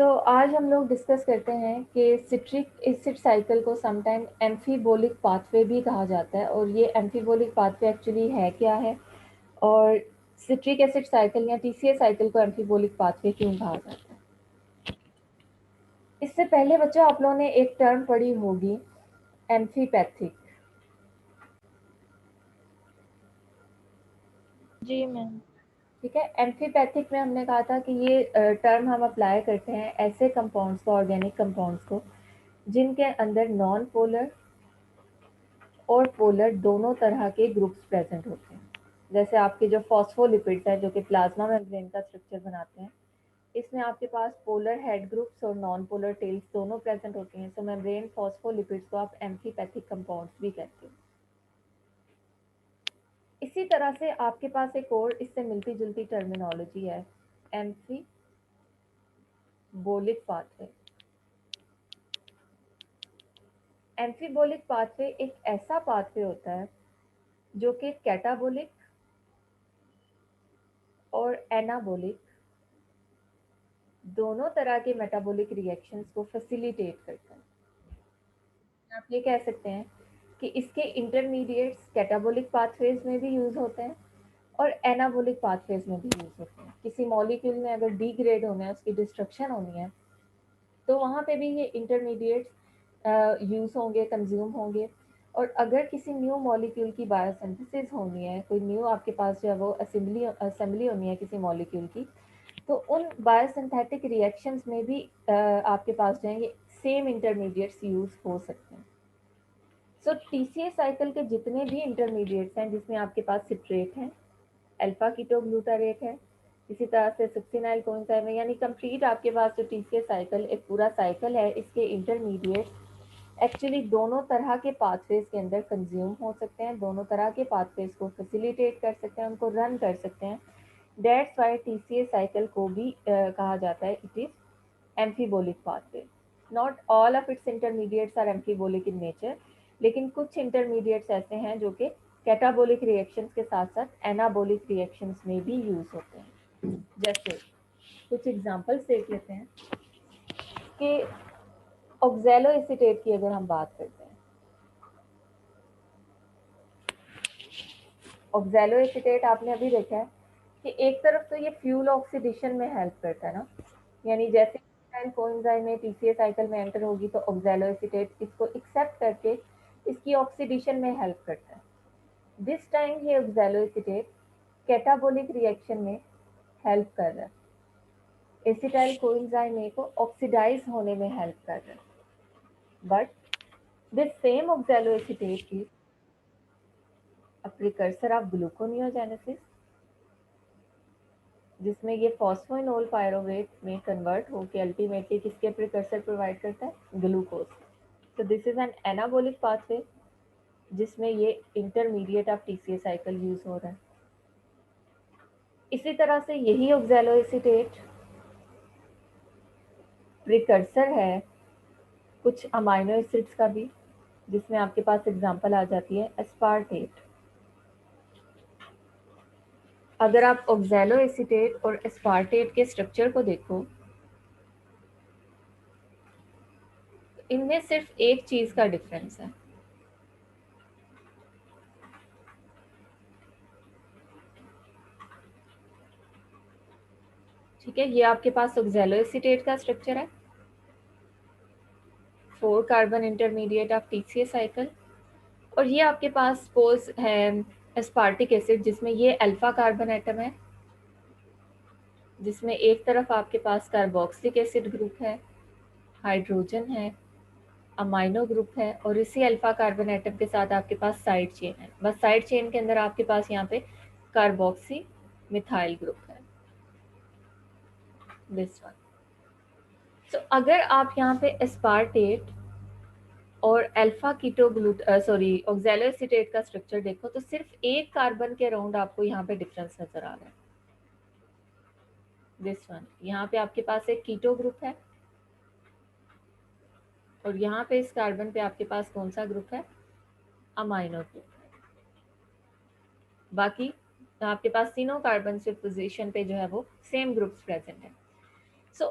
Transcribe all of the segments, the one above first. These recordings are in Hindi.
आज हम लोग डिस्कस करते हैं कि सिट्रिक एसिड साइकिल को समटाइम एम्फीबोलिक पाथवे भी कहा जाता है और ये एम्फीबोलिक पाथवे एक्चुअली है क्या है और सिट्रिक एसिड साइकिल या टीसीए साइकिल को एम्फीबोलिक पाथवे क्यों कहा जाता है। इससे पहले बच्चों आप लोगों ने एक टर्म पढ़ी होगी एम्फीपैथिक। जी मैम। ठीक है, एम्फीपैथिक में हमने कहा था कि ये टर्म हम अप्लाई करते हैं ऐसे कंपाउंड्स को, ऑर्गेनिक कंपाउंड्स को जिनके अंदर नॉन पोलर और पोलर दोनों तरह के ग्रुप्स प्रेजेंट होते हैं। जैसे आपके जो फॉस्फोलिपिड्स हैं जो कि प्लाज्मा मेम्ब्रेन का स्ट्रक्चर बनाते हैं, इसमें आपके पास पोलर हेड ग्रुप्स और नॉन पोलर टेल्स दोनों प्रेजेंट होते हैं। सो मेम्ब्रेन फॉस्फोलिपिड्स को आप एम्फीपैथिक कंपाउंड्स भी कहते हैं। इसी तरह से आपके पास एक और इससे मिलती जुलती टर्मिनोलॉजी है, एम्फीबोलिक पाथवे। एम्फीबोलिक पाथवे एक ऐसा पाथवे होता है जो कि कैटाबोलिक और एनाबोलिक दोनों तरह के मेटाबॉलिक रिएक्शंस को फैसिलिटेट करता है। आप ये कह सकते हैं कि इसके इंटरमीडिएट्स कैटाबोलिक पाथवेज में भी यूज होते हैं और एनाबोलिक पाथवेज में भी यूज होते हैं। किसी मॉलिक्यूल में अगर डिग्रेड होना है, उसकी डिस्ट्रक्शन होनी है, तो वहाँ पे भी ये इंटरमीडिएट्स यूज होंगे, कंज्यूम होंगे। और अगर किसी न्यू मॉलिक्यूल की बायोसिंथेसिस होनी है, कोई न्यू आपके पास जो है वो असेंबली होनी है किसी मॉलिक्यूल की, तो उन बायोसिंथेटिक रिएक्शंस में भी आपके पास जो है ये सेम इंटरमीडिएट्स यूज हो सकते हैं। सो टीसीए साइकिल के जितने भी इंटरमीडिएट्स हैं जिसमें आपके पास सिट्रेट है, अल्फा कीटोग्लूटारेट है, इसी तरह से सक्सिनाइल कोएंजाइम है, यानी कंप्लीट आपके पास जो टीसीए साइकिल एक पूरा साइकिल है, इसके इंटरमीडिएट्स एक्चुअली दोनों तरह के पाथवेज के अंदर कंज्यूम हो सकते हैं, दोनों तरह के पाथवेज को फैसिलिटेट कर सकते हैं, उनको रन कर सकते हैं। दैट्स वाई टीसीए साइकिल को भी कहा जाता है it is amphibolic pathway. Not all of its intermediates are amphibolic in nature, लेकिन कुछ इंटरमीडिएट्स ऐसे हैं जो कि कैटाबोलिक रिएक्शंस के साथ साथ एनाबोलिक रिएक्शंस में भी यूज होते हैं। जैसे कुछ एग्जांपल्स देख लेते हैं कि ऑक्सैलो एसीटेट की अगर हम बात करते हैं, ऑक्सैलो एसीटेट आपने अभी देखा है कि एक तरफ तो ये फ्यूल ऑक्सीडेशन में हेल्प करता है ना, यानी जैसे कोएंजाइम में टीसीए साइकिल में एंटर होगी तो ऑक्सैलो एसीटेट इसको एक्सेप्ट करके इसकी ऑक्सीडेशन में हेल्प करता है। दिस टाइम ये ऑक्सैलो एसीटेट कैटाबोलिक रिएक्शन में हेल्प कर रहा है, एसिटाइल कोएंजाइम ए को ऑक्सीडाइज होने में हेल्प कर रहा है। But this same oxalo acetate is a precursor of gluconeogenesis, जिसमें ये फॉस्फोइनोल पायरोवेट में कन्वर्ट होकर अल्टीमेटली किसके प्रिकर्सर प्रोवाइड करता है, ग्लूकोज। तो this is an anabolic pathway जिसमें ये intermediate of TCA cycle use हो रहा है। इसी तरह से यही ऑक्सैलो एसीटेट प्रिकर्सर है कुछ अमाइनो एसिड्स का भी, जिसमें आपके पास एग्जांपल आ जाती है एस्पार्टेट। अगर आप ऑक्सैलो एसीटेट और एस्पार्टेट के स्ट्रक्चर को देखो, इनमें सिर्फ एक चीज का डिफरेंस है। ठीक है, ये आपके पास ऑक्सैलो एसीटेट का स्ट्रक्चर है, 4 carbon intermediate of TCA cycle, और ये आपके पास सपोज है एस्पार्टिक एसिड जिसमें ये अल्फा कार्बन एटम है, जिसमें एक तरफ आपके पास कार्बोक्सिलिक एसिड ग्रुप है, हाइड्रोजन है, अमाइनो ग्रुप है, और इसी अल्फा कार्बन एटम के साथ आपके पास साइड चेन है। बस साइड चेन के अंदर आपके पास यहाँ पे कार्बोक्सी मिथाइल ग्रुप है, दिस वन। सो अगर आप यहाँ पे एस्पार्टेट और अल्फा ऑक्सैलो एसीटेट का स्ट्रक्चर देखो तो सिर्फ एक कार्बन के अराउंड आपको यहाँ पे डिफरेंस नजर आ रहा है, दिस वन। यहाँ पे आपके पास एक कीटो ग्रुप है और यहाँ पे इस कार्बन पे आपके पास कौन सा ग्रुप है, अमाइनो ग्रुप। बाकी तो आपके पास तीनों कार्बन से पोजीशन पे जो है वो सेम ग्रुप्स प्रेजेंट है। सो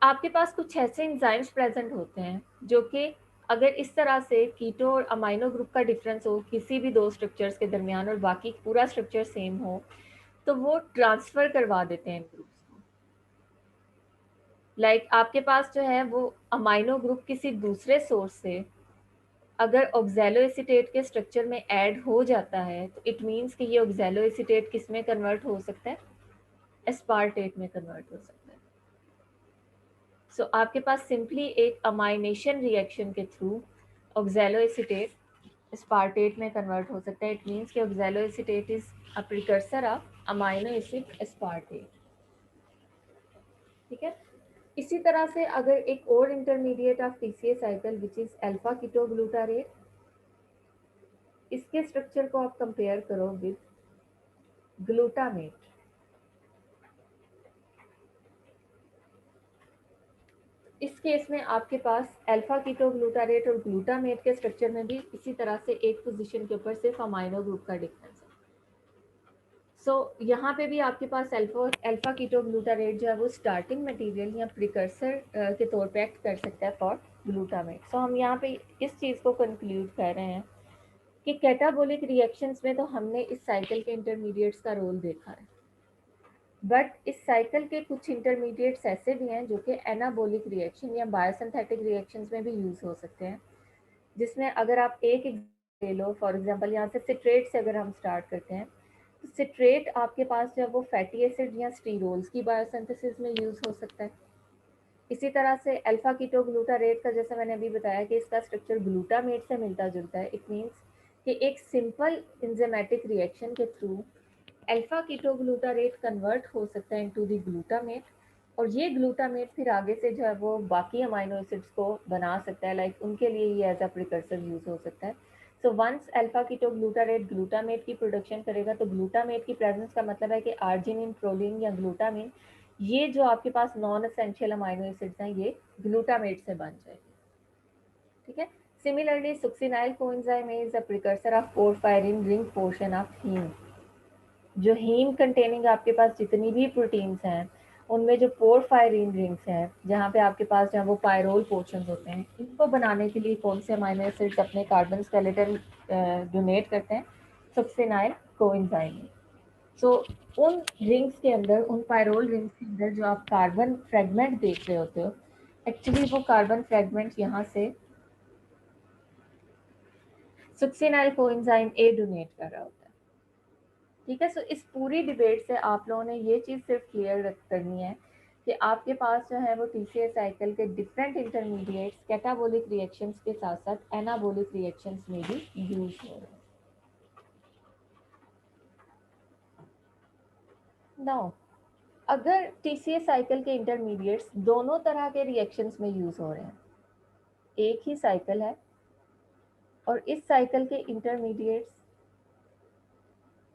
आपके पास कुछ ऐसे एंजाइम्स प्रेजेंट होते हैं जो कि अगर इस तरह से कीटो और अमाइनो ग्रुप का डिफरेंस हो किसी भी दो स्ट्रक्चर्स के दरमियान और बाकी पूरा स्ट्रक्चर सेम हो, तो वो ट्रांसफर करवा देते हैं इन ग्रुप्स को। आपके पास जो है वो अमाइनो ग्रुप किसी दूसरे सोर्स से अगर ऑक्सैलो एसीटेट के स्ट्रक्चर में ऐड हो जाता है, तो इट मीन्स कि ये ऑक्सैलो एसीटेट किस में कन्वर्ट हो सकता है, एस्पार्टेट में कन्वर्ट हो सकता है। सो आपके पास सिंपली एक अमाइनेशन रिएक्शन के थ्रू ऑक्सैलो एसीटेट एस्पार्टेट में कन्वर्ट हो सकता है। इट मीन्स कि oxalo acetate is a precursor of amino acid aspartate. ठीक है। इसी तरह से अगर एक और intermediate of TCA cycle which is alpha ketoglutarate, इसके स्ट्रक्चर को आप कंपेयर करो विद ग्लूटामेट। इस केस में आपके पास अल्फा कीटोग्लूटारेट और ग्लूटामेट के स्ट्रक्चर में भी इसी तरह से एक पोजीशन के ऊपर सिर्फ अमाइनो ग्रुप का डिफरेंस है। यहाँ पे भी आपके पास अल्फा कीटोग्लूटारेट जो है वो स्टार्टिंग मटेरियल या प्रिकर्सर के तौर पे एक्ट कर सकता है फॉर ग्लूटामेट। हम यहाँ पे इस चीज़ को कंक्लूड कर रहे हैं कि कैटाबोलिक रिएक्शंस में तो हमने इस साइकिल के इंटरमीडिएट्स का रोल देखा है, बट इस साइकिल के कुछ इंटरमीडिएट्स ऐसे भी हैं जो कि एनाबोलिक रिएक्शन या बायोसिंथेटिक रिएक्शंस में भी यूज हो सकते हैं, जिसमें अगर आप एक ले लो, फॉर एग्जांपल यहाँ से सिट्रेट से अगर हम स्टार्ट करते हैं, तो सिट्रेट आपके पास जो है वो फैटी एसिड या स्टीरोल्स की बायोसिंथेसिस में यूज हो सकता है। इसी तरह से अल्फा कीटोग्लूटारेट का जैसे मैंने अभी बताया कि इसका स्ट्रक्चर ग्लूटामेट से मिलता जुलता है। इट मीन्स कि एक सिंपल इंजेमेटिक रिएक्शन के थ्रू अल्फा कीटोग्लूटारेट कन्वर्ट हो सकता है इनटू द ग्लूटामेट, और ये ग्लूटामेट फिर आगे से जो है वो बाकी अमाइनो एसिड्स को बना सकता है, उनके लिए ये एज अ प्रिकर्सर यूज हो सकता है। So once alpha ketoglutarate glutamate की प्रोडक्शन करेगा, तो ग्लूटामेट की प्रेजेंस का मतलब है कि आर्जिनिन, प्रोलिन या ग्लूटामिन, ये जो आपके पास नॉन एसेंशियल अमाइनो एसिड्स हैं, ये ग्लूटामेट से बन जाएगी। ठीक है। Similarly succinyl coenzyme is a precursor of porphyrin ring portion of heme. जो हीम कंटेनिंग आपके पास जितनी भी प्रोटीन्स हैं, उनमें जो पोरफायरिन रिंग्स हैं, जहाँ पे आपके पास जहाँ वो पायरोल पोर्शन होते हैं, इनको बनाने के लिए कौन से अमाइनो एसिड्स अपने कार्बन स्केलेटन डोनेट करते हैं, सक्सिनाइल कोएंजाइम। सो उन रिंग्स के अंदर, उन पायरोल रिंग्स के अंदर जो आप कार्बन फ्रेगमेंट देख रहे होते हो, एक्चुअली वो कार्बन फ्रेगमेंट यहाँ से सक्सिनाइल कोएंजाइम ए डोनेट कर रहा होता है। ठीक है। सो इस पूरी डिबेट से आप लोगों ने ये चीज़ सिर्फ क्लियर करनी है कि आपके पास जो है वो टीसीए साइकिल के डिफरेंट इंटरमीडिएट्स कैटाबोलिक रिएक्शंस के साथ साथ एनाबोलिक रिएक्शंस में भी यूज हो रहे हैं। नाउ अगर टीसीए साइकिल के इंटरमीडिएट्स दोनों तरह के रिएक्शंस में यूज हो रहे हैं, एक ही साइकिल है और इस साइकिल के इंटरमीडिएट्स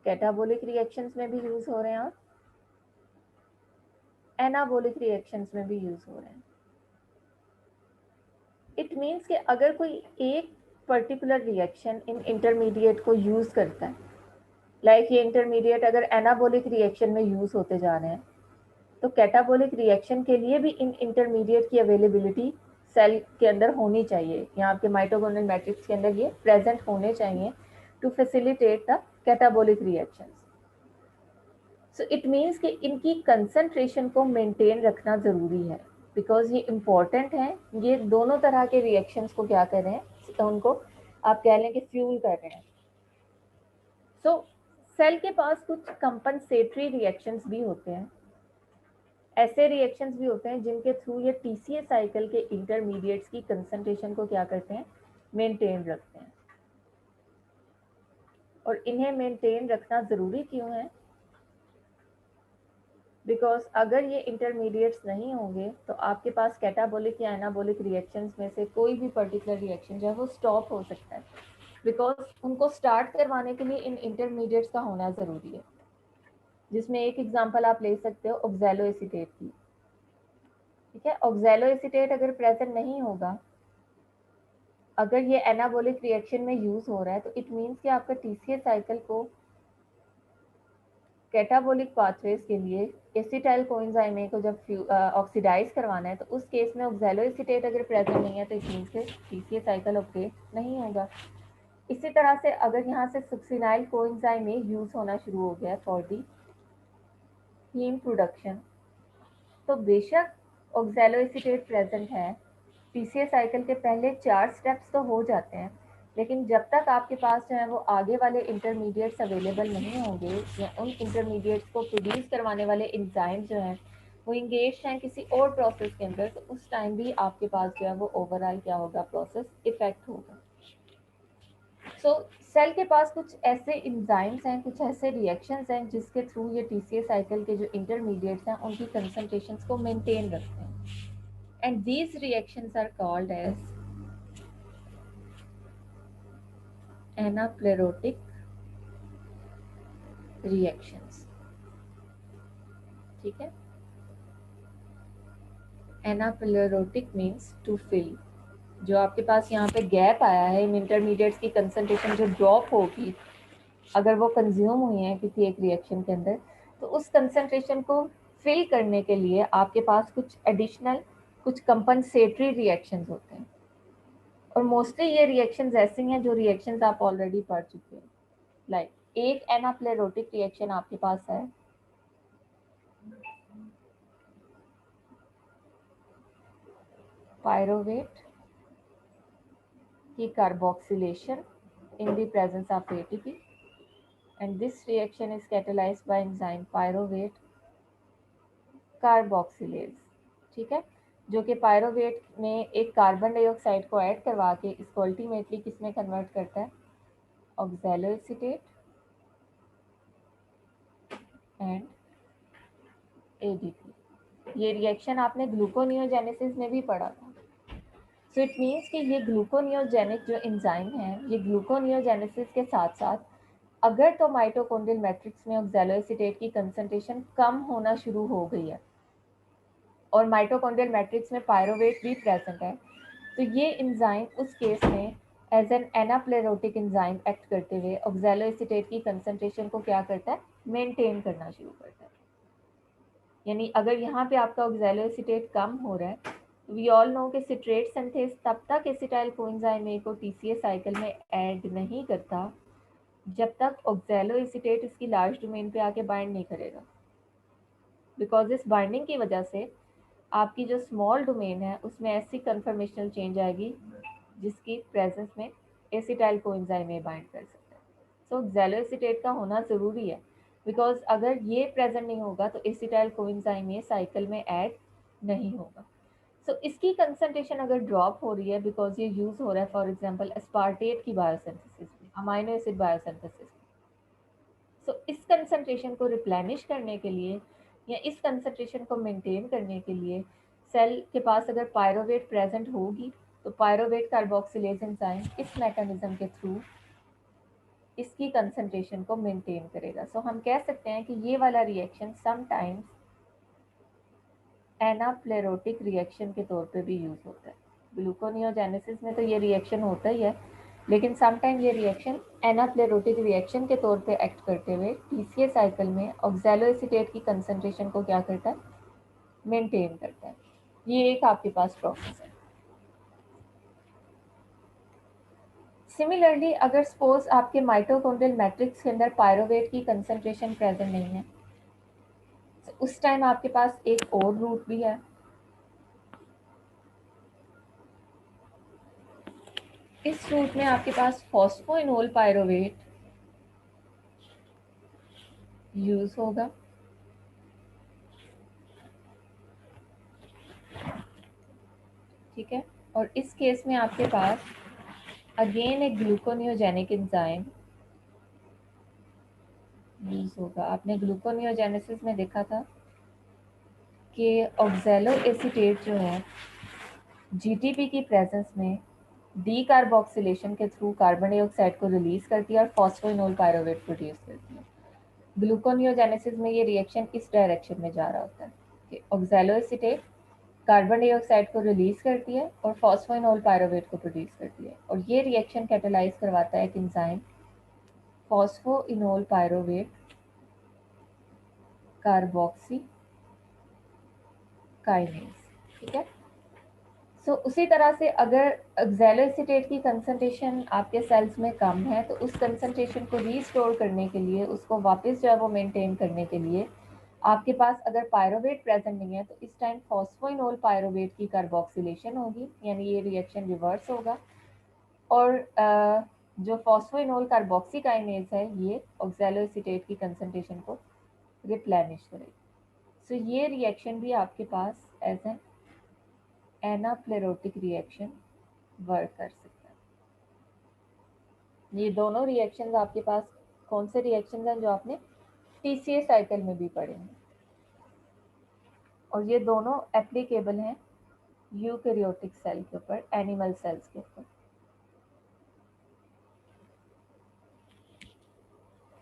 कैटाबोलिक रिएक्शंस में भी यूज हो रहे हैं और एनाबोलिक रिएक्शंस में भी यूज हो रहे हैं, इट मीन्स कि अगर कोई एक पर्टिकुलर रिएक्शन इन इंटरमीडिएट को यूज करता है, ये इंटरमीडिएट अगर एनाबोलिक रिएक्शन में यूज होते जा रहे हैं, तो कैटाबोलिक रिएक्शन के लिए भी इन इंटरमीडिएट की अवेलेबिलिटी सेल के अंदर होनी चाहिए, या आपके माइटोकॉन्ड्रियल मैट्रिक्स के अंदर ये प्रेजेंट होने चाहिए to facilitate the catabolic reactions. So it means कि इनकी कंसंट्रेशन को मेंटेन रखना ज़रूरी है, बिकॉज ये इम्पॉर्टेंट है। ये दोनों तरह के रिएक्शंस को क्या कर रहे हैं, तो उनको आप कह लें कि फ्यूल कर रहे हैं। सो सेल के पास कुछ कंपनसेटरी रिएक्शंस भी होते हैं, ऐसे रिएक्शंस भी होते हैं जिनके थ्रू ये टीसीए साइकिल के इंटरमीडिएट्स की कंसंट्रेशन को क्या करते हैं, मेंटेन रखते हैं। और इन्हें मेंटेन रखना ज़रूरी क्यों है, बिकॉज अगर ये इंटरमीडिएट्स नहीं होंगे तो आपके पास कैटाबोलिक या एनाबोलिक रिएक्शंस में से कोई भी पर्टिकुलर रिएक्शन जो है वो स्टॉप हो सकता है, बिकॉज उनको स्टार्ट करवाने के लिए इन इंटरमीडिएट्स का होना ज़रूरी है, जिसमें एक एग्जांपल आप ले सकते हो ऑक्सैलो एसीटेट की। ठीक है। ऑक्सैलो एसीटेट अगर प्रेजेंट नहीं होगा, अगर ये एनाबोलिक रिएक्शन में यूज हो रहा है, तो इट मीन्स कि आपका टीसीए साइकिल को कैटाबोलिक पाथवेज के लिए एसिटाइल कोएंजाइम ए को जब ऑक्सीडाइज करवाना है तो उस केस में ऑक्सैलोएसिटेट अगर प्रेजेंट नहीं है तो इट मीन्स के पीसीए साइकिल ऑपरेट नहीं होगा। इसी तरह से अगर यहाँ से सुक्सिनाइल कोएंजाइम ए यूज होना शुरू हो गया फॉर दी हीम प्रोडक्शन, तो बेशक ऑक्सैलोएसिटेट प्रेजेंट है, पीसीए साइकिल के पहले 4 स्टेप्स तो हो जाते हैं, लेकिन जब तक आपके पास जो है वो आगे वाले इंटरमीडिएट्स अवेलेबल नहीं होंगे या उन इंटरमीडिएट्स को प्रोड्यूस करवाने वाले एंजाइम जो हैं वो इंगेज हैं किसी और प्रोसेस के अंदर, तो उस टाइम भी आपके पास जो है वो ओवरऑल क्या होगा, प्रोसेस इफेक्ट होगा। सो सेल के पास कुछ ऐसे एंजाइम्स हैं, कुछ ऐसे रिएक्शंस हैं जिसके थ्रू ये टीसीए साइकिल के जो इंटरमीडिएट्स हैं उनकी कंसंट्रेशंस को मेंटेन रखते हैं, and these reactions are called as anaplerotic reactions. ठीक है, एनाप्लेरोटिक मीन्स टू फिल, जो आपके पास यहाँ पे गैप आया है इन इंटरमीडिएट्स की कंसंट्रेशन जो ड्रॉप होगी अगर वो कंज्यूम हुई हैं किसी एक रिएक्शन के अंदर, तो उस कंसंट्रेशन को फिल करने के लिए आपके पास कुछ एडिशनल, कुछ कंपनसेटरी रिएक्शंस होते हैं, और मोस्टली ये रिएक्शंस ऐसी हैं जो रिएक्शंस आप ऑलरेडी पढ़ चुके हैं। लाइक एक एनाप्लेरोटिक रिएक्शन आपके पास है, पायरोवेट की carboxylation in the presence of ATP, and this reaction is catalyzed by enzyme pyruvate carboxylase। ठीक है, जो कि पायरोवेट में एक कार्बन डाइऑक्साइड को ऐड करवा के इसको अल्टीमेटली किस में कन्वर्ट करता है, ऑक्सैलोएसिटेट एंड एडीपी। ये रिएक्शन आपने ग्लूकोनियोजेनेसिस में भी पढ़ा था। सो इट मीन्स कि ये ग्लूकोनियोजेनिक जो एंजाइम है, ये ग्लूकोनियोजेनेसिस के साथ साथ अगर तो माइटोकॉन्ड्रियल मैट्रिक्स में ऑक्सैलोएसिटेट की कंसंट्रेशन कम होना शुरू हो गई है और माइटोकॉन्ड्रियल मैट्रिक्स में पायरोवेट भी प्रेजेंट है, तो ये एंजाइम उस केस में एज एन एनाप्लेरोटिक एंजाइम एक्ट करते हुए ऑक्सैलोएसिटेट की कंसंट्रेशन को क्या करता है, मेंटेन करना शुरू करता है। यानी अगर यहाँ पे आपका ऑक्सैलोएसिटेट कम हो रहा है, वी ऑल नो कि सिट्रेट सिंथेज तब तक एसिटाइल कोएंजाइम ए को टीसीए साइकिल में ऐड नहीं करता जब तक ऑक्सैलोएसिटेट इसकी लार्ज डोमेन पे आके बाइंड नहीं करेगा, बिकॉज इस बाइंडिंग की वजह से आपकी जो स्मॉल डोमेन है उसमें ऐसी कन्फर्मेशनल चेंज आएगी जिसकी प्रेजेंस में एसिटाइल कोएंजाइम ए बाइंड कर सकता है। सो ऑक्सैलोएसिटेट का होना ज़रूरी है, बिकॉज अगर ये प्रेजेंट नहीं होगा तो एसिटाइल कोएंजाइम ए साइकिल में ऐड नहीं होगा। सो इसकी कंसंट्रेशन अगर ड्रॉप हो रही है बिकॉज ये यूज़ हो रहा है फॉर एग्जांपल एस्पार्टेट की बायोसिंथेसिस में, अमाइनो एसिड बायोसिंथेसिस में, सो इस कंसंट्रेशन को रिप्लेनिश करने के लिए या इस कंसंट्रेशन को मेंटेन करने के लिए सेल के पास अगर पायरोवेट प्रेजेंट होगी तो पायरोवेट कार्बोक्सिलेज एंजाइम इस मैकेनिज्म के थ्रू इसकी कंसंट्रेशन को मेंटेन करेगा। सो हम कह सकते हैं कि ये वाला रिएक्शन समटाइम्स एनाप्लेरोटिक रिएक्शन के तौर पे भी यूज़ होता है। ग्लूकोनियोजेनेसिस में तो ये रिएक्शन होता ही है, लेकिन समटाइम ये रिएक्शन एनाप्लेरोटिक रिएक्शन के तौर पे एक्ट करते हुए टीसीए साइकिल में ऑक्सैलोएसिटेट की कंसंट्रेशन को क्या करता है, मेंटेन करता है। ये एक आपके पास प्रोसेस है। सिमिलरली अगर सपोज आपके माइटोकॉन्ड्रियल मैट्रिक्स के अंदर पायरोवेट की कंसंट्रेशन प्रेजेंट नहीं है, तो उस टाइम आपके पास एक और रूट भी है। इस रूट में आपके पास फॉस्फोइनोल पायरोवेट यूज होगा। ठीक है, और इस केस में आपके पास अगेन एक ग्लूकोनियोजेनिक एंजाइम यूज होगा। आपने ग्लूकोनियोजेनेसिस में देखा था कि ऑक्सैलोएसिटेट जो है जीटीपी की प्रेजेंस में डी कार्बोक्सिलेशन के थ्रू कार्बन डाइऑक्साइड को रिलीज करती है और फॉस्फोइनोल पायरोवेट प्रोड्यूस करती है। ग्लूकोनियोजेनेसिस में ये रिएक्शन इस डायरेक्शन में जा रहा होता है कि ऑक्सैलोएसिटेट कार्बन डाइऑक्साइड को रिलीज करती है और फॉस्फोइनोल पायरोवेट को प्रोड्यूस करती है, और ये रिएक्शन कैटालाइज करवाता है एक enzyme phosphoenol pyruvate carboxy kinase, ठीक है। सो उसी तरह से अगर ऑक्सैलोएसीटेट की कंसंट्रेशन आपके सेल्स में कम है तो उस कंसंट्रेशन को रीस्टोर करने के लिए, उसको वापस जो है वो मेंटेन करने के लिए आपके पास अगर पायरोवेट प्रेजेंट नहीं है तो इस टाइम फॉस्फोइनोल पायरोवेट की कार्बोक्सिलेशन होगी, यानी ये रिएक्शन रिवर्स होगा और जो फॉस्फोइनोल कार्बोक्सीकाइनेज है ये ऑक्सैलोएसीटेट की कंसंट्रेशन को रिप्लेनिश करेगी। सो ये रिएक्शन भी आपके पास एज एन एनाप्लेरोटिक रिएक्शन वर्क कर सकता है। ये दोनों रिएक्शंस आपके पास कौन से रिएक्शंस हैं जो आपने टीसीए साइकिल में भी पढ़े हैं, और ये दोनों एप्लीकेबल हैं यूकैरियोटिक सेल के ऊपर, एनिमल सेल्स के ऊपर।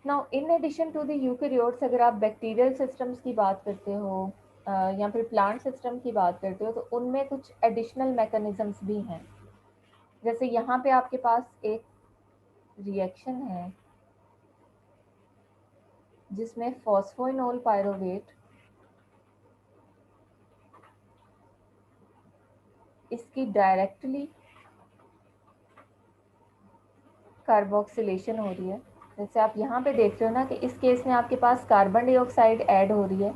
Now in addition to the eukaryotes, अगर आप बैक्टीरियल सिस्टम्स की बात करते हो या फिर प्लांट सिस्टम की बात करते हो तो उनमें कुछ एडिशनल मैकेनिज्म्स भी हैं। जैसे यहाँ पे आपके पास एक रिएक्शन है जिसमें फॉस्फोइनोल पायरोवेट इसकी डायरेक्टली कार्बोक्सिलेशन हो रही है। जैसे आप यहाँ पे देख रहे हो ना कि इस केस में आपके पास कार्बन डाइऑक्साइड ऐड हो रही है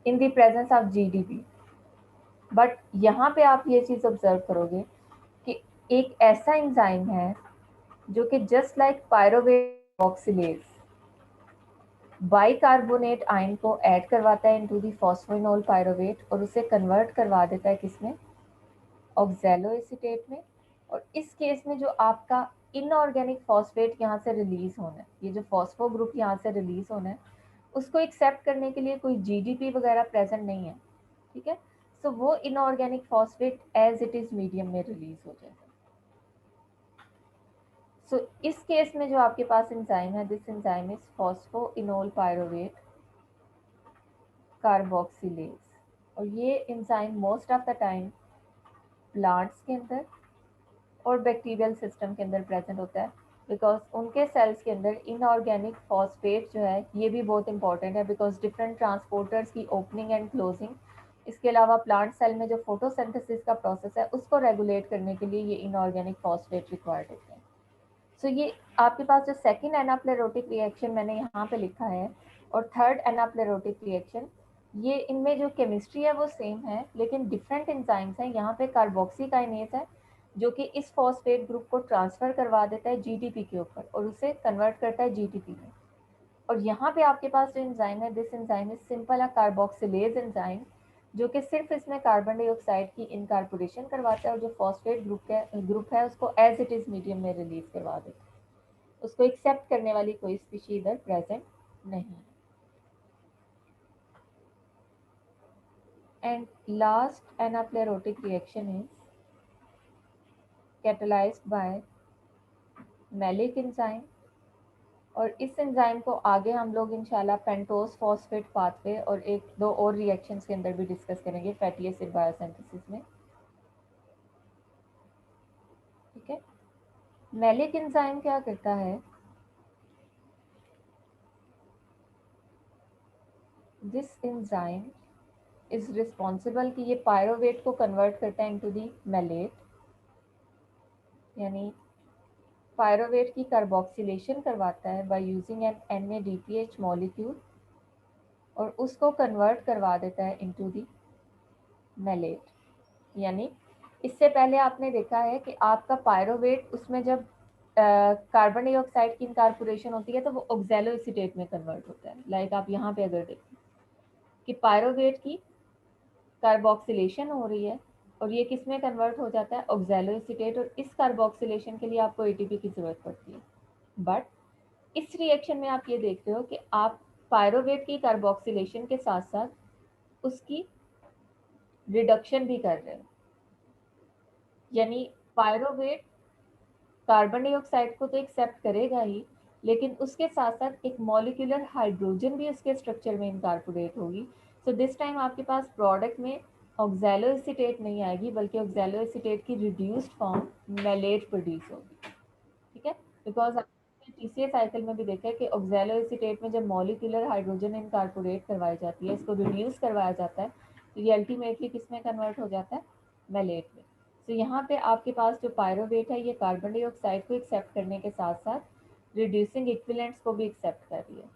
in the presence of GDP. But यहाँ पे आप ये चीज़ ऑब्जर्व करोगे कि एक ऐसा एंजाइम है जो कि just like pyruvate oxylase bicarbonate ion को ऐड करवाता है इनटू द फॉस्फोइनोल पायरोवेट और उसे कन्वर्ट करवा देता है किसमें, ऑक्सैलोएसीटेट में। और इस केस में जो आपका इनऑर्गेनिक फॉस्फेट यहाँ से रिलीज होना है, ये जो फॉस्फो ग्रुप यहाँ से रिलीज होना है, उसको एक्सेप्ट करने के लिए कोई जीडीपी वगैरह प्रेजेंट नहीं है, ठीक है। सो वो inorganic phosphate as it is medium में रिलीज हो जाएगा। सो इस केस में जो आपके पास एंजाइम है, this enzyme is phosphoenol pyruvate carboxylase, और ये enzyme most of the time plants के अंदर और बैक्टीरियल सिस्टम के अंदर प्रेजेंट होता है, बिकॉज उनके सेल्स के अंदर इनऑर्गेनिक फॉस्फेट जो है ये भी बहुत इंपॉर्टेंट है, बिकॉज डिफरेंट ट्रांसपोर्टर्स की ओपनिंग एंड क्लोजिंग, इसके अलावा प्लांट सेल में जो फोटोसिंथेसिस का प्रोसेस है उसको रेगुलेट करने के लिए ये इनऑर्गेनिक फॉस्फेट रिक्वायर्ड होते हैं। सो ये आपके पास जो सेकेंड एनाप्लेरोटिक रिएक्शन मैंने यहाँ पे लिखा है और थर्ड एनाप्लेरोटिक रिएक्शन, ये इनमें जो केमिस्ट्री है वो सेम है लेकिन डिफरेंट एंजाइम्स हैं। यहाँ पे कार्बोक्सीकाइनेज है जो कि इस फॉस्फेट ग्रुप को ट्रांसफर करवा देता है जीटीपी के ऊपर और उसे कन्वर्ट करता है जीटीपी में। और यहाँ पे आपके पास जो एंजाइम है, this enzyme is simple a carboxylase enzyme जो कि सिर्फ इसमें कार्बन डाइऑक्साइड की इनकार्पोरेशन करवाता है और जो फॉस्फेट ग्रुप है उसको एज इट इज मीडियम में रिलीज करवा देता है। उसको एक्सेप्ट करने वाली कोई स्पीशी इधर प्रेजेंट नहीं है। And last anaplerotic reaction is catalyzed by malic enzyme, और इस एंजाइम को आगे हम लोग इंशाल्लाह पेंटोस फॉस्फेट पाथवे और एक दो और रिएक्शंस के अंदर भी डिस्कस करेंगे फैटी एसिड बायोसिंथेसिस में, ठीक है। मैलिक एंजाइम क्या करता है, दिस एंजाइम इज रिस्पॉन्सिबल कि ये पायरोवेट को कन्वर्ट करता है इनटू दी मैलेट, यानी पायरोवेट की कार्बोक्सिलेशन करवाता है by using an NADPH molecule और उसको कन्वर्ट करवा देता है इनटू दी मैलेट। यानी इससे पहले आपने देखा है कि आपका पायरोवेट उसमें जब कार्बन डाइऑक्साइड की इनकार्पोरेशन होती है तो वो ऑक्सैलोएसीटेट में कन्वर्ट होता है। लाइक आप यहाँ पे अगर देखें कि पायरोवेट की कार्बोक्सिलेशन हो रही है और ये किस में कन्वर्ट हो जाता है, ऑक्सैलोएसीटेट, और इस कार्बोक्सिलेशन के लिए आपको एटीपी की जरूरत पड़ती है। बट इस रिएक्शन में आप ये देख रहे हो कि आप पायरोवेट की कार्बोक्सिलेशन के साथ साथ उसकी रिडक्शन भी कर रहे हो, यानी पायरोवेट कार्बन डाइऑक्साइड को तो एक्सेप्ट करेगा ही लेकिन उसके साथ साथ एक मॉलिक्यूलर हाइड्रोजन भी उसके स्ट्रक्चर में इनकॉर्पोरेट होगी। सो दिस टाइम आपके पास प्रोडक्ट में ऑक्सैलोएसीटेट नहीं आएगी बल्कि ऑक्सैलोएसीटेट की रिड्यूस्ड फॉर्म मैलेट प्रोड्यूस होगी, ठीक है। बिकॉज टीसीए साइकिल में भी देखा है कि ऑक्सैलोएसीटेट में जब मॉलिक्यूलर हाइड्रोजन इनकॉर्पोरेट करवाई जाती है, इसको रिड्यूस करवाया जाता है, तो ये अल्टीमेटली किस में कन्वर्ट हो जाता है? मैलेट में। तो यहाँ पे आपके पास जो पायरोवेट है ये कार्बन डाइऑक्साइड को एक्सेप्ट करने के साथ साथ रिड्यूसिंग इक्विवेलेंट्स को भी एक्सेप्ट कर रही है।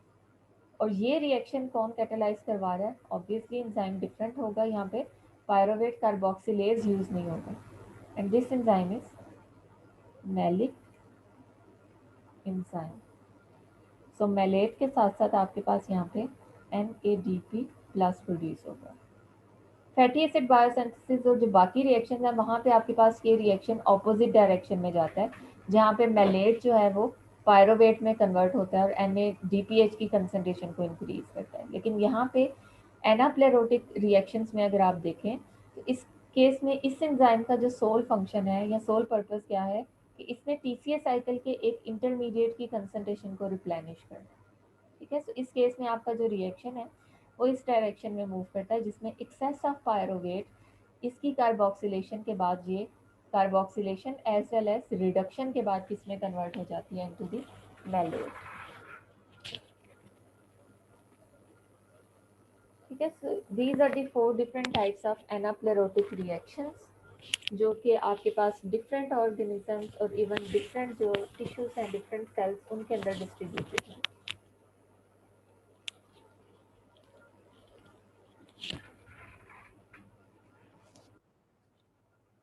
और ये रिएक्शन कौन कैटेलाइज करवा रहा है? ऑब्वियसली एंजाइम डिफरेंट होगा, यहाँ पे पायरोवेट कार्बोक्सिलेज यूज नहीं होगा, and this enzyme is malic enzyme. So malate के साथ साथ आपके पास यहाँ पे NADP प्लस प्रोड्यूस होगा। फैटी एसिड बायोसिंथेसिस और जो बाकी रिएक्शन है वहाँ पे आपके पास ये रिएक्शन ऑपोजिट डायरेक्शन में जाता है, जहाँ पे मैलेट जो है वो पायरोवेट में कन्वर्ट होता है और NADPH की कंसंट्रेशन को इंक्रीज करता है। लेकिन यहाँ पे एनाप्लेरोटिक रिएक्शंस में अगर आप देखें तो इस केस में इस एंजाइम का जो सोल फंक्शन है या सोल पर्पस क्या है कि इसने टीसीए साइकिल के एक इंटरमीडिएट की कंसंट्रेशन को रिप्लेनिश करना है। ठीक है, तो इस केस में आपका जो रिएक्शन है वो इस डायरेक्शन में मूव करता है, जिसमें एक्सेस ऑफ पायरोवेट इसकी कार्बोक्सिलेशन के बाद ये carboxylation as well as reduction के बाद किसमें कन्वर्ट हो जाती है? Into the malate. ठीक है, so these are the 4 different types of anaplerotic reactions जो कि आपके पास डिफरेंट ऑर्गेनिजम्स और इवन डिफरेंट जो टिश्यूज हैं, डिफरेंट सेल्स, उनके अंदर डिस्ट्रीब्यूटेड हैं।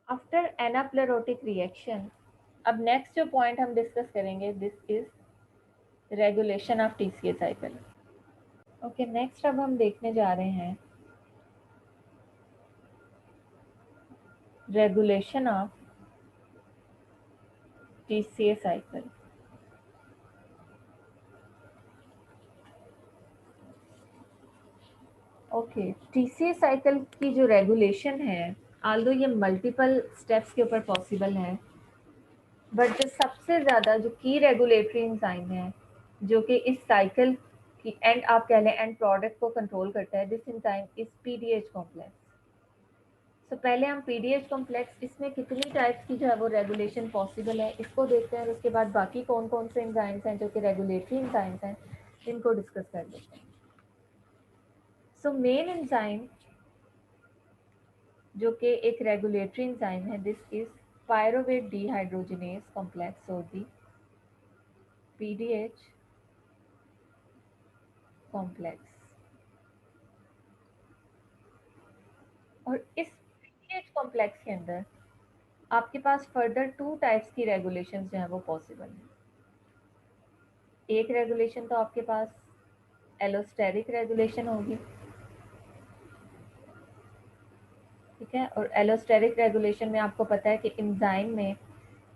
आफ्टर एनाप्लेरोटिक रिएक्शन, अब नेक्स्ट जो पॉइंट हम डिस्कस करेंगे this is regulation of TCA cycle. Okay, next अब हम देखने जा रहे हैं regulation of TCA cycle. Okay, TCA cycle की जो रेगुलेशन है, आल्दो ये मल्टीपल स्टेप्स के ऊपर पॉसिबल है, बट जो सबसे ज़्यादा जो की रेगुलेटरी एंजाइम है जो कि इस साइकिल की एंड आप कह लें एंड प्रोडक्ट को कंट्रोल करता है, this enzyme is PDH complex. तो पहले हम पीडीएच कॉम्प्लेक्स, इसमें कितनी टाइप्स की जो है वो रेगुलेशन पॉसिबल है इसको देखते हैं, और उसके बाद बाकी कौन कौन से एंजाइम्स हैं जो कि रेगुलेटरी एंजाइम्स हैं इनको डिस्कस कर लेते हैं। सो मेन एंजाइम जो कि एक रेगुलेटरी एंजाइम है, this is pyruvate dehydrogenase complex और दी पीडीएच कॉम्प्लेक्स। और इस पीडीएच कॉम्प्लेक्स के अंदर आपके पास फर्दर 2 टाइप्स की रेगुलेशन जो है वो पॉसिबल है। एक रेगुलेशन तो आपके पास एलोस्टेरिक रेगुलेशन होगी, ठीक है, और एलोस्टेरिक रेगुलेशन में आपको पता है कि एंजाइम में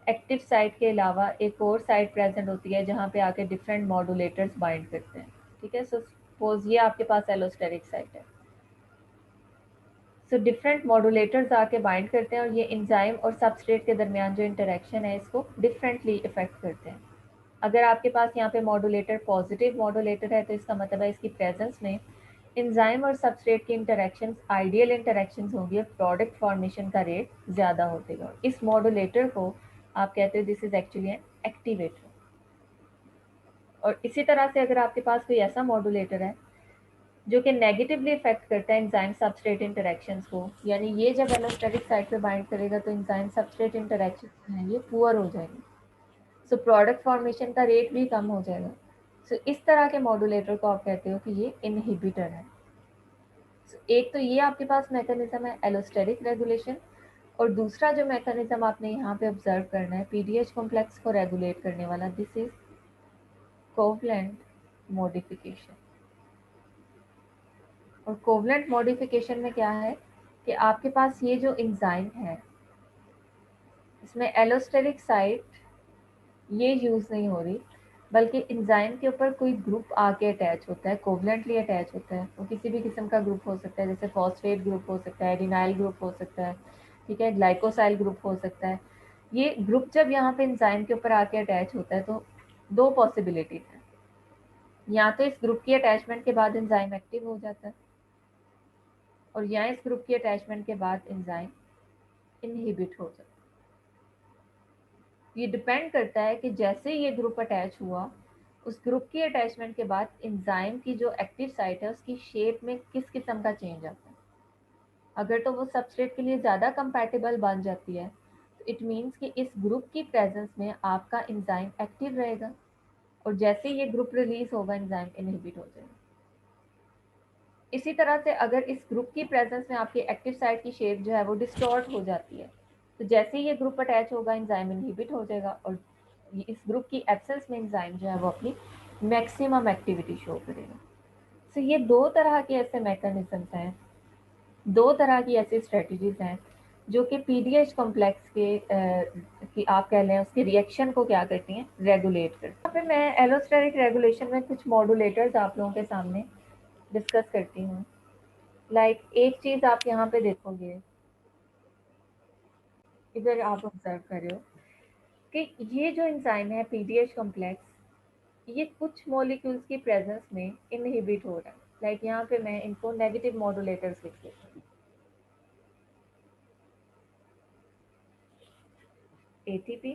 एक्टिव साइट के अलावा एक और साइट प्रेजेंट होती है जहाँ पे आके डिफरेंट मॉडुलेटर्स बाइंड करते हैं। ठीक है, सो सपोज ये आपके पास एलोस्टेरिक साइट है, सो डिफरेंट मॉडुलेटर्स आके बाइंड करते हैं और ये एंजाइम और सबस्ट्रेट के दरमियान जो इंटरेक्शन है इसको डिफरेंटली इफेक्ट करते हैं। अगर आपके पास यहाँ पे मॉडुलेटर पॉजिटिव मॉडुलेटर है तो इसका मतलब है इसकी प्रेजेंस में एंजाइम और सबस्ट्रेट की इंटरेक्शंस आइडियल इंटरेक्शंस होंगी और प्रोडक्ट फॉर्मेशन का रेट ज़्यादा होगा। इस मॉडुलेटर को आप कहते हो this is actually an activator. और इसी तरह से अगर आपके पास कोई ऐसा मॉडुलेटर है जो कि नेगेटिवली इफेक्ट करता है एंजाइम सबस्ट्रेट इंटरेक्शंस को, यानी ये जब एलोस्टेरिक साइट पे बाइंड करेगा तो एंजाइम सबस्ट्रेट इंटरेक्शन है ये पुअर हो जाएंगे, सो प्रोडक्ट फॉर्मेशन का रेट भी कम हो जाएगा। सो इस तरह के मॉडुलेटर को आप कहते हो कि ये इनहिबिटर है। एक तो ये आपके पास मैकेनिज्म है एलोस्टेरिक रेगुलेशन, और दूसरा जो मैकेनिज्म आपने यहाँ पे ऑब्जर्व करना है पीडीएच कॉम्प्लेक्स को रेगुलेट करने वाला, दिस इज कोवलेंट मॉडिफिकेशन। और कोवलेंट मॉडिफिकेशन में क्या है कि आपके पास ये जो एंजाइम है इसमें एलोस्टेरिक साइट ये यूज़ नहीं हो रही, बल्कि एंजाइम के ऊपर कोई ग्रुप आके अटैच होता है, कोवलेंटली अटैच होता है। वो किसी भी किस्म का ग्रुप हो सकता है, जैसे फॉस्फेट ग्रुप हो सकता है, एडिनाइल ग्रुप हो सकता है, ठीक है, ग्लाइकोसाइल ग्रुप हो सकता है। ये ग्रुप जब यहाँ पे एंजाइम के ऊपर आके अटैच होता है तो 2 पॉसिबिलिटी है, या तो इस ग्रुप की अटैचमेंट के बाद एंजाइम एक्टिव हो जाता है, और या इस ग्रुप की अटैचमेंट के बाद एंजाइम इनहिबिट हो जाता है। ये डिपेंड करता है कि जैसे ये ग्रुप अटैच हुआ, उस ग्रुप की अटैचमेंट के बाद एंजाइम की जो एक्टिव साइट है उसकी शेप में किस किस्म का चेंज आता है। अगर तो वो सबस्ट्रेट के लिए ज़्यादा कंपैटिबल बन जाती है तो इट मीन्स कि इस ग्रुप की प्रेजेंस में आपका एंजाइम एक्टिव रहेगा, और जैसे ये ग्रुप रिलीज होगा एंजाइम इनहिबिट हो जाएगा। इसी तरह से अगर इस ग्रुप की प्रेजेंस में आपकी एक्टिव साइट की शेप जो है वो डिस्टॉर्ट हो जाती है, तो जैसे ही ये ग्रुप अटैच होगा एंजाइम इनहिबिट हो जाएगा, और इस ग्रुप की एब्सेंस में एंजाइम जो है वो अपनी मैक्सिमम एक्टिविटी शो करेगा। तो ये दो तरह के ऐसे मैकेनिज्म्स हैं, दो तरह की ऐसी स्ट्रेटजीज हैं जो कि पीडीएच कॉम्प्लेक्स के कि आप कह लें उसके रिएक्शन को क्या करती हैं, रेगुलेट करती हैं। यहाँ पे मैं एलोस्टेरिक रेगुलेशन में कुछ मॉडुलेटर्स आप लोगों के सामने डिस्कस करती हूँ। एक चीज आप यहाँ पे देखोगे, इधर आप ऑब्जर्व कर रहे हो कि ये जो एंजाइम है पीडीएच कॉम्प्लेक्स, ये कुछ मॉलिक्यूल्स की प्रेजेंस में इनहिबिट हो रहा है। यहाँ पे मैं इनको नेगेटिव मॉडुलेटर्स लिख देती हूँ। ATP,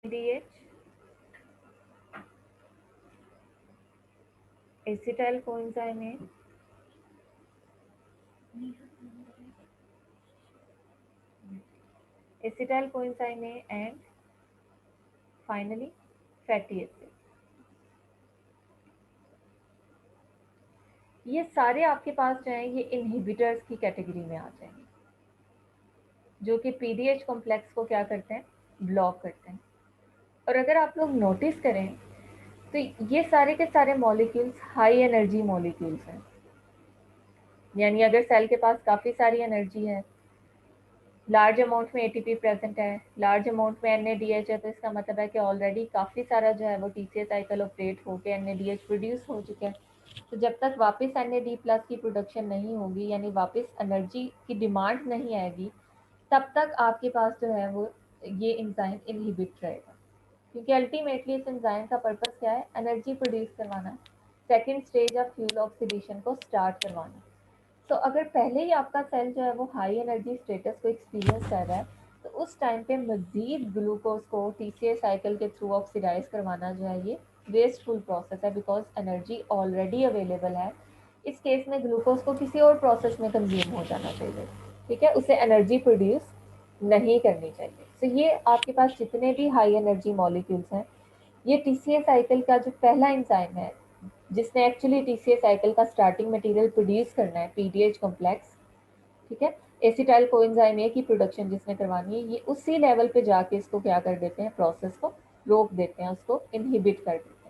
DH, acetyl coenzyme A, acetyl coenzyme A and finally fatty acid. ये सारे आपके पास जो है ये इनहिबिटर्स की कैटेगरी में आ जाएंगे, जो कि पीडीएच कॉम्प्लेक्स को क्या करते हैं, ब्लॉक करते हैं। और अगर आप लोग नोटिस करें तो ये सारे के सारे मॉलिक्यूल्स हाई एनर्जी मॉलिक्यूल्स हैं। यानी अगर सेल के पास काफ़ी सारी एनर्जी है, लार्ज अमाउंट में एटीपी प्रेजेंट है, लार्ज अमाउंट में एनएडीएच है, तो इसका मतलब है कि ऑलरेडी काफ़ी सारा जो है वो टीसीए साइकिल ऑपरेट होकर एनएडीएच प्रोड्यूस हो चुका है। तो जब तक वापस एनएडी प्लस की प्रोडक्शन नहीं होगी, यानी वापस एनर्जी की डिमांड नहीं आएगी, तब तक आपके पास जो है वो ये एंजाइम इनहिबिट रहेगा। क्योंकि अल्टीमेटली इस एंजाइम का पर्पस क्या है, एनर्जी प्रोड्यूस करवाना, second stage of fuel oxidation को स्टार्ट करवाना। तो अगर पहले ही आपका सेल जो है वो हाई एनर्जी स्टेटस को एक्सपीरियंस कर रहा है, तो उस टाइम पे मजीद ग्लूकोज को टीसीए साइकिल के थ्रू ऑक्सीडाइज करवाना जो है ये वेस्टफुल प्रोसेस है, बिकॉज एनर्जी ऑलरेडी अवेलेबल है। इस केस में ग्लूकोज को किसी और प्रोसेस में कंज्यूम हो जाना चाहिए, ठीक है, उसे एनर्जी प्रोड्यूस नहीं करनी चाहिए। तो ये आपके पास जितने भी हाई एनर्जी मॉलिक्यूल्स हैं, ये टीसीए साइकिल का जो पहला एंजाइम है जिसने एक्चुअली टीसीए साइकिल का स्टार्टिंग मटेरियल प्रोड्यूस करना है, पीडीएच कॉम्प्लेक्स, ठीक है, एसिटाइल कोएंजाइम ए की प्रोडक्शन जिसने करवानी है, ये उसी लेवल पे जाके इसको क्या कर देते हैं, प्रोसेस को रोक देते हैं, उसको इनहिबिट कर देते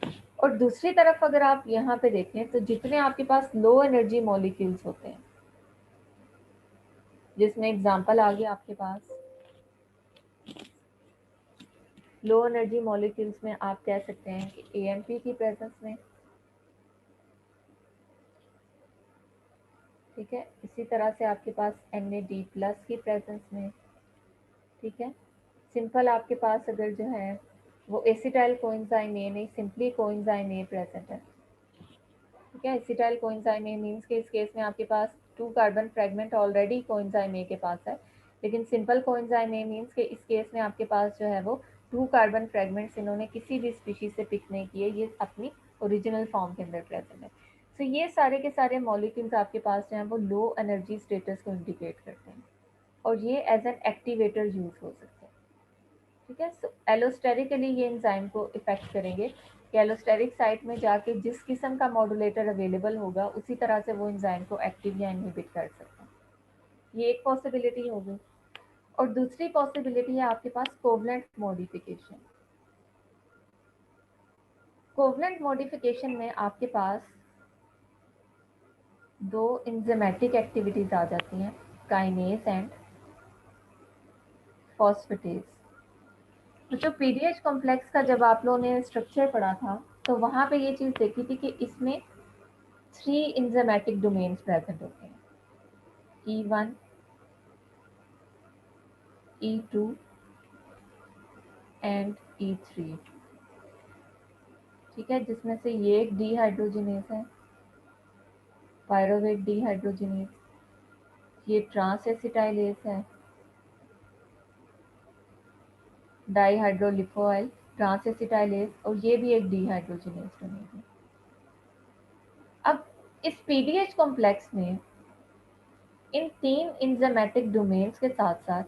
हैं। और दूसरी तरफ अगर आप यहाँ पे देखें तो जितने आपके पास लो एनर्जी मॉलिक्यूल्स होते हैं, जिसमें एग्जांपल आ गया आपके पास लो एनर्जी मॉलिक्यूल्स में आप कह सकते हैं कि एएमपी की प्रेजेंस में, ठीक है, इसी तरह से आपके पास NAD प्लस की प्रेजेंस में, ठीक है, सिंपल आपके पास अगर जो है वो एसिटाइल कोएंजाइम ए नहीं, सिंपली कोएंजाइम ए प्रेजेंट है, ठीक है। एसिटाइल कोएंजाइम ए मीन्स के इस केस में आपके पास 2 carbon fragment already coenzyme A के पास है, लेकिन सिंपल कोएंजाइम ए मीन्स के इस केस में आपके पास जो है वो 2 कार्बन फ्रेगमेंट्स इन्होंने किसी भी स्पीशीज से पिक नहीं किए, ये अपनी ओरिजिनल फॉर्म के अंदर प्रेजेंट है। तो ये सारे के सारे मॉलिक्यूल्स आपके पास जो हैं वो लो एनर्जी स्टेटस को इंडिकेट करते हैं, और ये एज एन एक्टिवेटर यूज हो सकते हैं, ठीक है। सो एलोस्टेरिकली ये एंजाइम को इफेक्ट करेंगे कि एलोस्टेरिक साइट में जाके जिस किस्म का मॉडुलेटर अवेलेबल होगा उसी तरह से वो एंजाइम को एक्टिव या इनहिबिट कर सकते हैं। ये एक पॉसिबिलिटी होगी। और दूसरी पॉसिबिलिटी है आपके पास कोवलेंट मॉडिफिकेशन। कोवलेंट मॉडिफिकेशन में आपके पास दो इंजाइमेटिक एक्टिविटीज आ जाती हैं, काइनेज एंड फॉस्फेटेज। तो जो पीडीएच कॉम्प्लेक्स का जब आप लोगों ने स्ट्रक्चर पढ़ा था, तो वहाँ पे ये चीज़ देखी थी कि इसमें 3 इंजाइमेटिक डोमेन्स प्रेजेंट होते हैं, E1, E2 एंड E3, ठीक है, जिसमें से ये एक डीहाइड्रोजिनेज है, पायरोवेट डीहाइड्रोजिनेज, ये ट्रांस एसिटाइलेज है, डाईहाइड्रोलिपोइल ट्रांस एसिटाइलेज, और ये भी एक डीहाइड्रोजनेज बनेगी। अब इस पीडीएच कॉम्प्लेक्स में इन 3 एंजाइमेटिक डोमेन्स के साथ साथ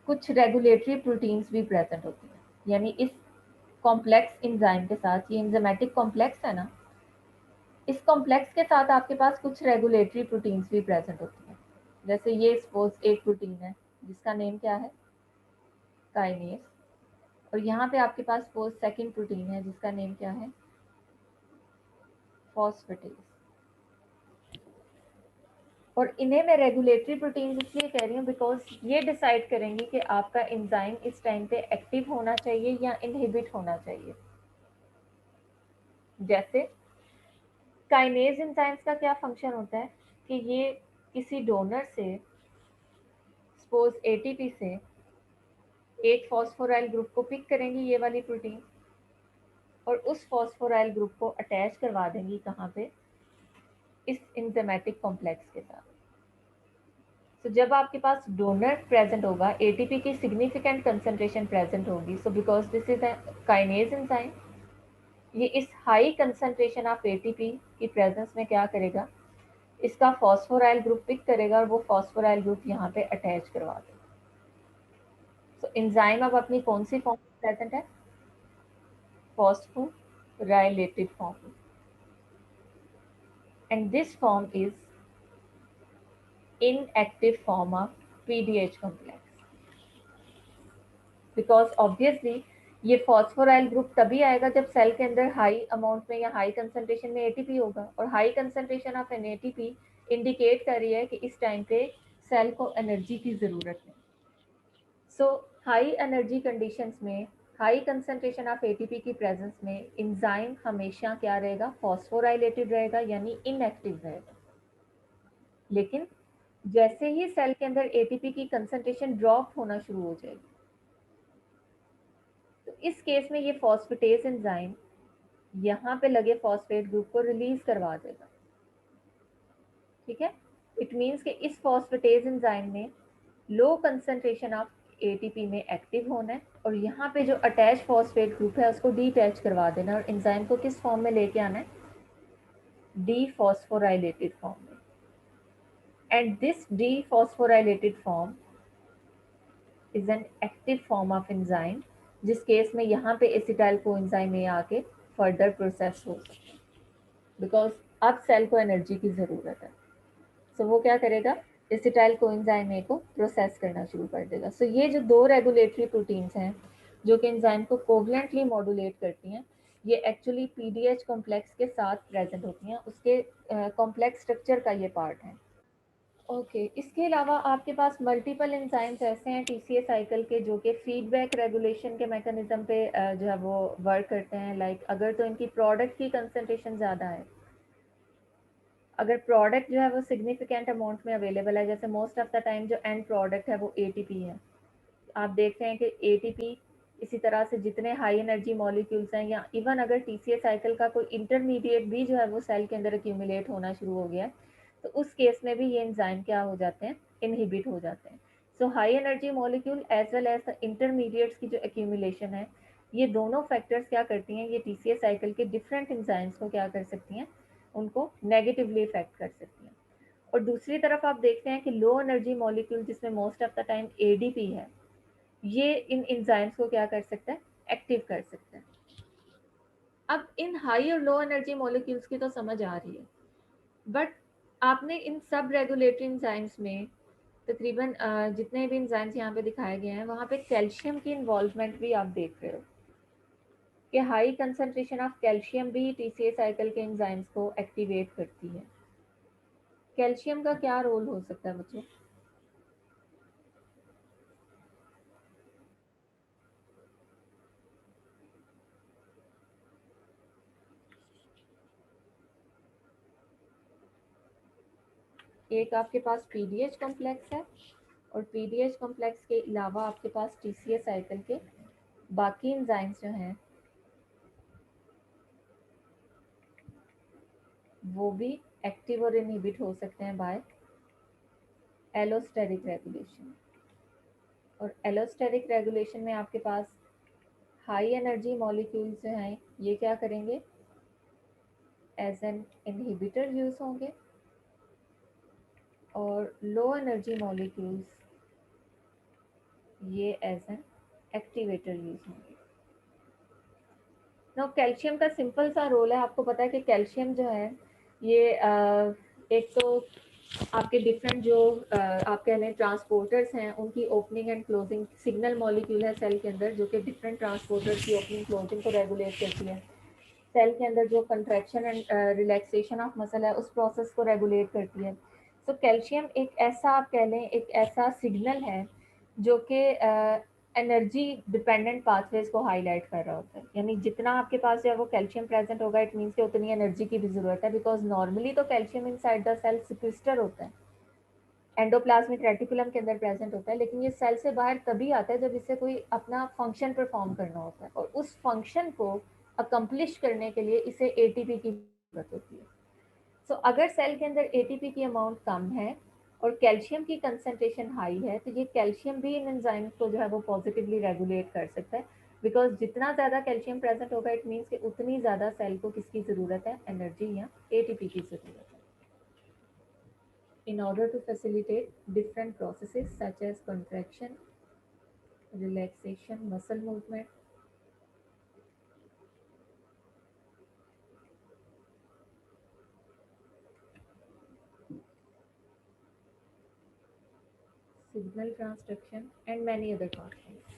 कुछ रेगुलेटरी प्रोटीन्स भी प्रेजेंट होती हैं। यानी इस कॉम्प्लेक्स एंजाइम के साथ, ये एंजाइमेटिक कॉम्प्लेक्स है ना, इस कॉम्प्लेक्स के साथ आपके पास कुछ रेगुलेटरी प्रोटीन्स भी प्रेजेंट होती हैं। जैसे ये सपोज एक प्रोटीन है जिसका नेम क्या है, काइनेस, और यहाँ पे आपके पास सपोज सेकंड प्रोटीन है जिसका नेम क्या है, फॉस्फेटेज। और इन्हें मैं रेगुलेटरी प्रोटीन्स इसलिए कह रही हूँ बिकॉज ये डिसाइड करेंगी कि आपका एंजाइम इस टाइम पे एक्टिव होना चाहिए या इनहिबिट होना चाहिए। जैसे काइनेज एंजाइम्स का क्या फंक्शन होता है कि ये किसी डोनर से सपोज एटीपी से एक फॉस्फोराइल ग्रुप को पिक करेंगी, ये वाली प्रोटीन, और उस फॉस्फोराइल ग्रुप को अटैच करवा देंगी कहाँ पे, इस एंजाइमेटिक कॉम्प्लेक्स के साथ। तो जब आपके पास डोनर प्रेजेंट होगा, एटीपी की सिग्निफिकेंट कंसंट्रेशन प्रेजेंट होगी, so because this is a kinase enzyme, ये इस हाई कंसंट्रेशन ऑफ एटीपी की प्रेजेंस में क्या करेगा, इसका फॉस्फोराइल ग्रुप पिक करेगा और वो फॉस्फोराइल ग्रुप यहाँ पे अटैच करवा देगा। सो एंजाइम अब अपनी कौन सी फॉर्म प्रेजेंट है, phosphorylated form, and this form is inactive form of PDH complex, because obviously ये फॉस्फोराइल ग्रुप तभी आएगा जब सेल के अंदर हाई अमाउंट में या हाई कंसंट्रेशन में एटीपी होगा, और high concentration of an ATP indicate कर रही है कि इस टाइम पे सेल को एनर्जी की ज़रूरत है। सो हाई एनर्जी कंडीशंस में, हाई कंसंट्रेशन ऑफ एटीपी की प्रेजेंस में एंजाइम हमेशा क्या रहेगा, फॉस्फोराइलेटेड रहेगा, यानी इनएक्टिव रहेगा। लेकिन जैसे ही सेल के अंदर एटीपी की कंसंट्रेशन ड्रॉप होना शुरू हो जाएगी, तो इस केस में ये फॉस्फेटेज एंजाइम यहाँ पे लगे फॉस्फेट ग्रुप को रिलीज करवा देगा। ठीक है, इट मीन्स कि इस फॉस्फेटेज एंजाइम ने लो कंसंट्रेशन ऑफ एटीपी में एक्टिव होना है, और यहाँ पे जो अटैच फॉस्फेट ग्रुप है उसको डीअटैच करवा देना, और एंजाइम को किस फॉर्म में लेके आना है, डीफॉस्फोराइलेटेड फॉर्म में। And this dephosphorylated form is an active form of enzyme, जिस केस में यहाँ पे एसिटाइल कोएंजाइम में आके फर्दर प्रोसेस हो सकता है, बिकॉज अब सेल को एनर्जी की ज़रूरत है। सो वो क्या करेगा, एसिटाइल कोएंजाइम ए को प्रोसेस करना शुरू कर देगा। सो ये जो दो रेगुलेटरी प्रोटीन्स हैं जो कि एंजाइम को कोवलेंटली मॉड्यूलेट करती हैं, ये एक्चुअली पीडीएच कॉम्प्लेक्स के साथ प्रेजेंट होती हैं, उसके कॉम्प्लेक्स स्ट्रक्चर का ये पार्ट है। ओके, इसके अलावा आपके पास मल्टीपल एंजाइम्स ऐसे हैं टीसीए साइकिल के जो कि फीडबैक रेगुलेशन के मैकेनिज्म पे जो है वो वर्क करते हैं। लाइक अगर तो इनकी प्रोडक्ट की कंसंट्रेशन ज़्यादा है, अगर प्रोडक्ट जो है वो सिग्निफिकेंट अमाउंट में अवेलेबल है, जैसे मोस्ट ऑफ द टाइम जो एंड प्रोडक्ट है वो एटीपी है, आप देखते हैं कि एटीपी, इसी तरह से जितने हाई एनर्जी मॉलिक्यूल्स हैं, या इवन अगर टीसीए साइकिल का कोई इंटरमीडिएट भी जो है वो सेल के अंदर एक्यूमुलेट होना शुरू हो गया है, तो उस केस में भी ये एंजाइम क्या हो जाते हैं, इनहिबिट हो जाते हैं। So high energy molecule as well as intermediates की जो एक्यूमुलेशन है, ये दोनों फैक्टर्स क्या करती हैं, ये टीसीए साइकिल के डिफरेंट एंजाइम्स को क्या कर सकती हैं, उनको नेगेटिवली इफेक्ट कर सकती हैं। और दूसरी तरफ आप देखते हैं कि लो एनर्जी मॉलिक्यूल जिसमें most of the time ADP है, ये इन एंजाइम्स को क्या कर सकता है, एक्टिव कर सकता है। अब इन हाई और लो एनर्जी मॉलिक्यूल्स की तो समझ आ रही है, बट आपने इन सब रेगुलेटरी एंजाइम्स में तकरीबन जितने भी एंजाइम्स यहाँ पे दिखाए गए हैं, वहाँ पे कैल्शियम की इन्वॉल्वमेंट भी आप देख रहे हो कि हाई कंसंट्रेशन ऑफ कैल्शियम भी टीसीए साइकिल के एंजाइम्स को एक्टिवेट करती है। कैल्शियम का क्या रोल हो सकता है बच्चों? एक आपके पास पीडीएच कॉम्प्लेक्स है, और पीडीएच कॉम्प्लेक्स के अलावा आपके पास टीसीए साइकिल के बाकी एंजाइम्स जो हैं वो भी एक्टिव और इनहिबिट हो सकते हैं बाय एलोस्टेरिक रेगुलेशन। और एलोस्टेरिक रेगुलेशन में आपके पास हाई एनर्जी मॉलिक्यूल्स जो हैं ये क्या करेंगे, एज एन इनहिबिटर यूज होंगे, और लो एनर्जी मॉलिक्यूल्स ये एज एन एक्टिवेटर यूज होंगे। नो कैल्शियम का सिंपल सा रोल है, आपको पता है कि कैल्शियम जो है ये एक तो आपके डिफरेंट जो आप कह लें ट्रांसपोर्टर्स हैं उनकी opening and closing, signal molecule है सेल के अंदर जो कि डिफरेंट ट्रांसपोर्टर्स की ओपनिंग क्लोजिंग को रेगुलेट करती है। सेल के अंदर जो contraction and relaxation of muscle है उस प्रोसेस को रेगुलेट करती है। सो कैल्शियम एक ऐसा आप कह लें एक ऐसा सिग्नल है जो कि एनर्जी डिपेंडेंट पाथवेज को हाईलाइट कर रहा होता है, यानी जितना आपके पास जो है वो कैल्शियम प्रेजेंट होगा इट मीन्स कि उतनी एनर्जी की भी जरूरत है, बिकॉज नॉर्मली तो कैल्शियम इनसाइड द सेल सिक्विस्टर होता है, एंडोप्लाज्मिक रेटिकुलम के अंदर प्रेजेंट होता है, लेकिन ये सेल से बाहर तभी आता है जब इसे कोई अपना फंक्शन परफॉर्म करना होता है, और उस फंक्शन को अकम्प्लिश करने के लिए इसे एटीपी की जरूरत होती है। सो अगर सेल के अंदर एटीपी की अमाउंट कम है और कैल्शियम की कंसंट्रेशन हाई है तो ये कैल्शियम भी इन एंजाइम्स को जो है वो पॉजिटिवली रेगुलेट कर सकता है, बिकॉज जितना ज़्यादा कैल्शियम प्रेजेंट होगा इट मीन्स कि उतनी ज़्यादा सेल को किसकी ज़रूरत है, एनर्जी या एटीपी की ज़रूरत है, in order to facilitate different processes such as contraction, relaxation, muscle movement. Signal transduction and many other pathways.